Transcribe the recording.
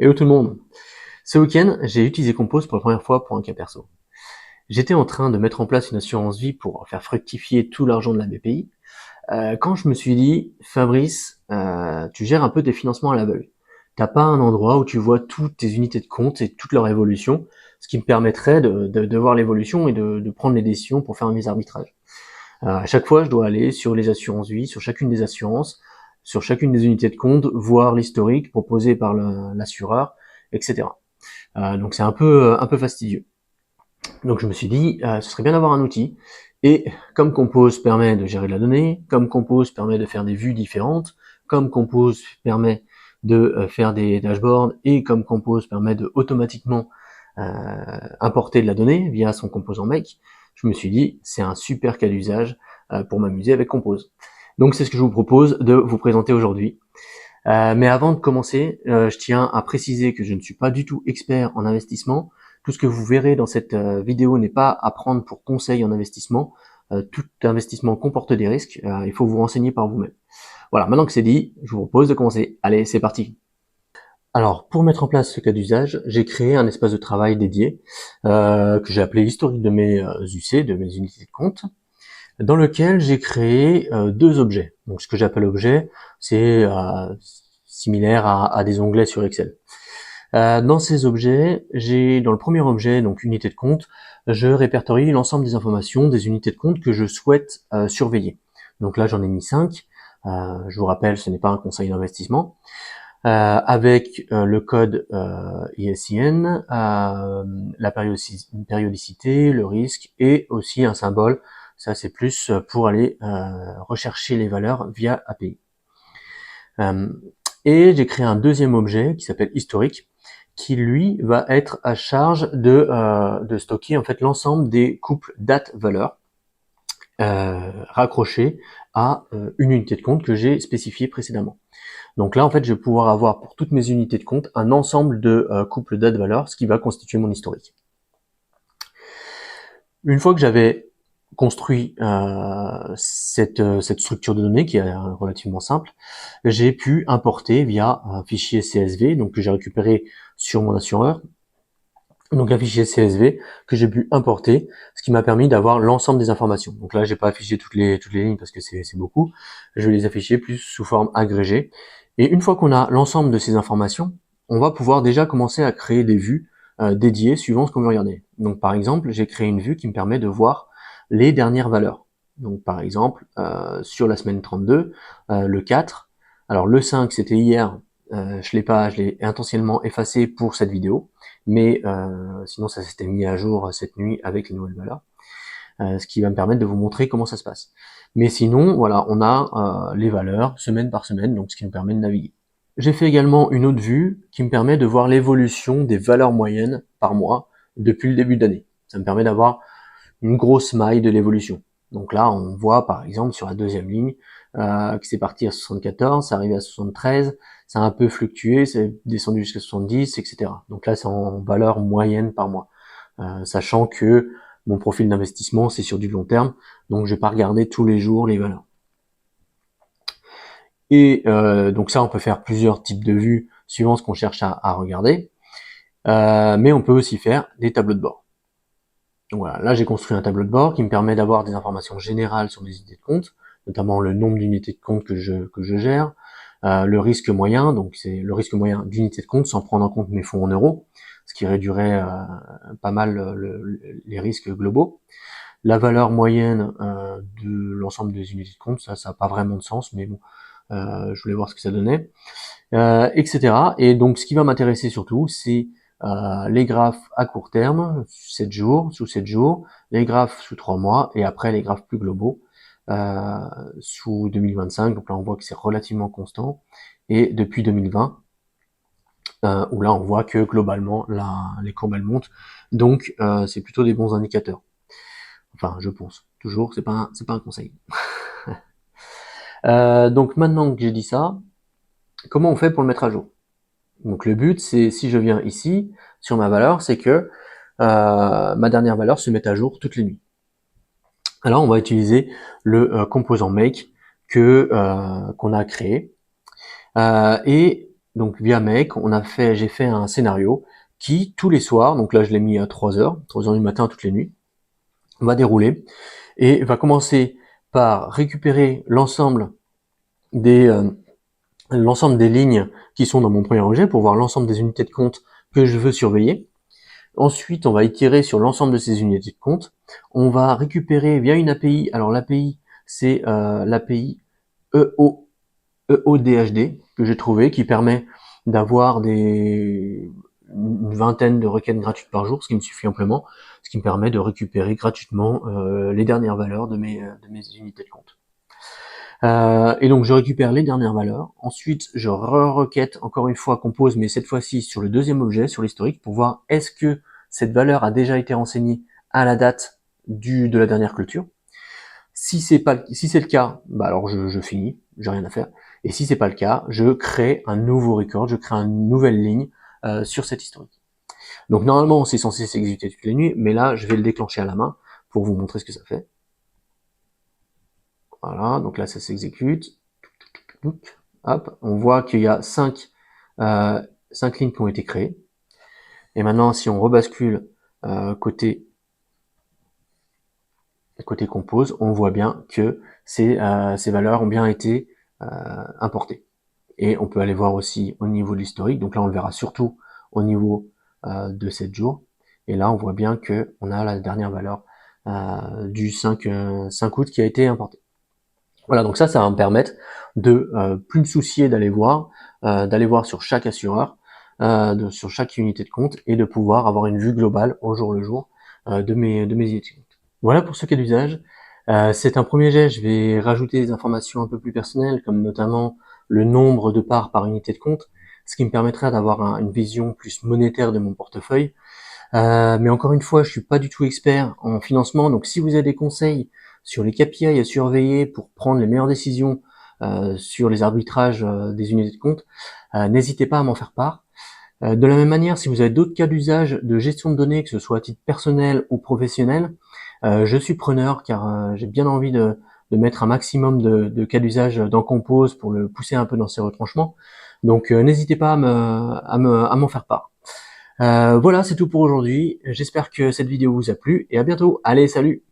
Hello tout le monde. Ce week-end, j'ai utilisé Compose pour la première fois pour un cas perso. J'étais en train de mettre en place une assurance vie pour faire fructifier tout l'argent de la BPI, quand je me suis dit, Fabrice, tu gères un peu tes financements à l'aveugle. T'as pas un endroit où tu vois toutes tes unités de compte et toute leur évolution, ce qui me permettrait de voir l'évolution et de prendre les décisions pour faire mes arbitrages. À chaque fois, je dois aller sur les assurances vie, sur chacune des assurances, sur chacune des unités de compte, voir l'historique proposé par l'assureur, etc. Donc c'est un peu fastidieux. Donc je me suis dit, ce serait bien d'avoir un outil. Et comme Compose permet de gérer de la donnée, comme Compose permet de faire des vues différentes, comme Compose permet de faire des dashboards, et comme Compose permet de automatiquement importer de la donnée via son composant Make, je me suis dit, c'est un super cas d'usage pour m'amuser avec Compose. Donc c'est ce que je vous propose de vous présenter aujourd'hui. Mais avant de commencer, je tiens à préciser que je ne suis pas du tout expert en investissement. Tout ce que vous verrez dans cette vidéo n'est pas à prendre pour conseil en investissement. Tout investissement comporte des risques. Il faut vous renseigner par vous-même. Voilà, maintenant que c'est dit, je vous propose de commencer. Allez, c'est parti. Alors, pour mettre en place ce cas d'usage, j'ai créé un espace de travail dédié que j'ai appelé historique de mes UC, de mes unités de compte, dans lequel j'ai créé deux objets. Donc ce que j'appelle objet, c'est similaire à des onglets sur Excel. Dans ces objets, j'ai dans le premier objet, donc unité de compte, je répertorie l'ensemble des informations des unités de compte que je souhaite surveiller. Donc là j'en ai mis 5. Je vous rappelle, ce n'est pas un conseil d'investissement. Avec le code ISIN, la périodicité, le risque et aussi un symbole. Ça c'est plus pour aller rechercher les valeurs via API. Et j'ai créé un deuxième objet qui s'appelle historique, qui lui va être à charge de stocker en fait l'ensemble des couples date-valeur raccrochés à une unité de compte que j'ai spécifiée précédemment. Donc là, en fait, je vais pouvoir avoir pour toutes mes unités de compte un ensemble de couples date-valeur, ce qui va constituer mon historique. Une fois que j'avais construit cette structure de données qui est relativement simple, j'ai pu importer via un fichier CSV, donc que j'ai récupéré sur mon assureur, donc un fichier CSV que j'ai pu importer, ce qui m'a permis d'avoir l'ensemble des informations. Donc là, j'ai pas affiché toutes les lignes parce que c'est beaucoup. Je vais les afficher plus sous forme agrégée. Et une fois qu'on a l'ensemble de ces informations, on va pouvoir déjà commencer à créer des vues dédiées suivant ce qu'on veut regarder. Donc par exemple, j'ai créé une vue qui me permet de voir les dernières valeurs. Donc par exemple, sur la semaine 32, le 4, alors le 5 c'était hier, je l'ai intentionnellement effacé pour cette vidéo, mais sinon ça s'était mis à jour cette nuit avec les nouvelles valeurs, ce qui va me permettre de vous montrer comment ça se passe. Mais sinon, voilà, on a les valeurs semaine par semaine, donc ce qui nous permet de naviguer. J'ai fait également une autre vue qui me permet de voir l'évolution des valeurs moyennes par mois depuis le début de l'année. Ça me permet d'avoir une grosse maille de l'évolution. Donc là, on voit par exemple sur la deuxième ligne que c'est parti à 74, c'est arrivé à 73, ça a un peu fluctué, c'est descendu jusqu'à 70, etc. Donc là, c'est en valeur moyenne par mois. Sachant que mon profil d'investissement, c'est sur du long terme, donc je vais pas regarder tous les jours les valeurs. Et donc ça, on peut faire plusieurs types de vues suivant ce qu'on cherche à regarder, mais on peut aussi faire des tableaux de bord. Donc voilà, là j'ai construit un tableau de bord qui me permet d'avoir des informations générales sur mes unités de compte, notamment le nombre d'unités de compte que je gère, le risque moyen, donc c'est le risque moyen d'unités de compte sans prendre en compte mes fonds en euros, ce qui réduirait pas mal les risques globaux. La valeur moyenne de l'ensemble des unités de compte, ça n'a pas vraiment de sens, mais bon, je voulais voir ce que ça donnait, etc. Et donc ce qui va m'intéresser surtout, c'est les graphes à court terme, 7 jours, sous 7 jours, les graphes sous 3 mois, et après les graphes plus globaux, sous 2025, donc là on voit que c'est relativement constant, et depuis 2020, où là on voit que globalement les courbes elles montent, donc c'est plutôt des bons indicateurs. Enfin, je pense. Toujours, c'est pas un conseil. Donc maintenant que j'ai dit ça, comment on fait pour le mettre à jour? Donc le but, c'est si je viens ici sur ma valeur, c'est que ma dernière valeur se mette à jour toutes les nuits. Alors on va utiliser le composant make que qu'on a créé et donc via Make, j'ai fait un scénario qui, tous les soirs, donc là je l'ai mis à 3 heures du matin toutes les nuits, va dérouler et va commencer par récupérer des, euh, l'ensemble des lignes qui sont dans mon premier objet pour voir l'ensemble des unités de compte que je veux surveiller. Ensuite, on va itérer sur l'ensemble de ces unités de compte. On va récupérer via une API. Alors l'API, c'est l'API EODHD que j'ai trouvé, qui permet d'avoir une vingtaine de requêtes gratuites par jour, ce qui me suffit amplement, ce qui me permet de récupérer gratuitement les dernières valeurs de mes unités de compte. Et donc je récupère les dernières valeurs. Ensuite, je requête encore une fois compose, mais cette fois-ci sur le deuxième objet, sur l'historique, pour voir est-ce que cette valeur a déjà été renseignée à la date de la dernière clôture. Si c'est le cas, bah alors je finis, j'ai rien à faire. Et si c'est pas le cas, je crée un nouveau record, je crée une nouvelle ligne sur cette historique. Donc normalement, c'est censé s'exécuter toutes les nuits, mais là, je vais le déclencher à la main pour vous montrer ce que ça fait. Voilà, donc là, ça s'exécute. Hop, on voit qu'il y a 5 lignes qui ont été créées. Et maintenant, si on rebascule côté compose, on voit bien que ces valeurs ont bien été importées. Et on peut aller voir aussi au niveau de l'historique. Donc là, on le verra surtout au niveau de 7 jours. Et là, on voit bien que on a la dernière valeur du 5 août qui a été importée. Voilà, donc ça va me permettre de plus me soucier d'aller voir sur chaque assureur, sur chaque unité de compte, et de pouvoir avoir une vue globale au jour le jour de mes unités de compte. Voilà pour ce cas d'usage. C'est un premier jet, je vais rajouter des informations un peu plus personnelles, comme notamment le nombre de parts par unité de compte, ce qui me permettra d'avoir une vision plus monétaire de mon portefeuille. Mais encore une fois, je suis pas du tout expert en financement, donc si vous avez des conseils sur les KPI à surveiller pour prendre les meilleures décisions sur les arbitrages des unités de compte, n'hésitez pas à m'en faire part. De la même manière, si vous avez d'autres cas d'usage de gestion de données, que ce soit à titre personnel ou professionnel, je suis preneur car j'ai bien envie de mettre un maximum de cas d'usage dans Compose pour le pousser un peu dans ses retranchements. Donc n'hésitez pas à m'en faire part. Voilà, c'est tout pour aujourd'hui. J'espère que cette vidéo vous a plu et à bientôt. Allez, salut!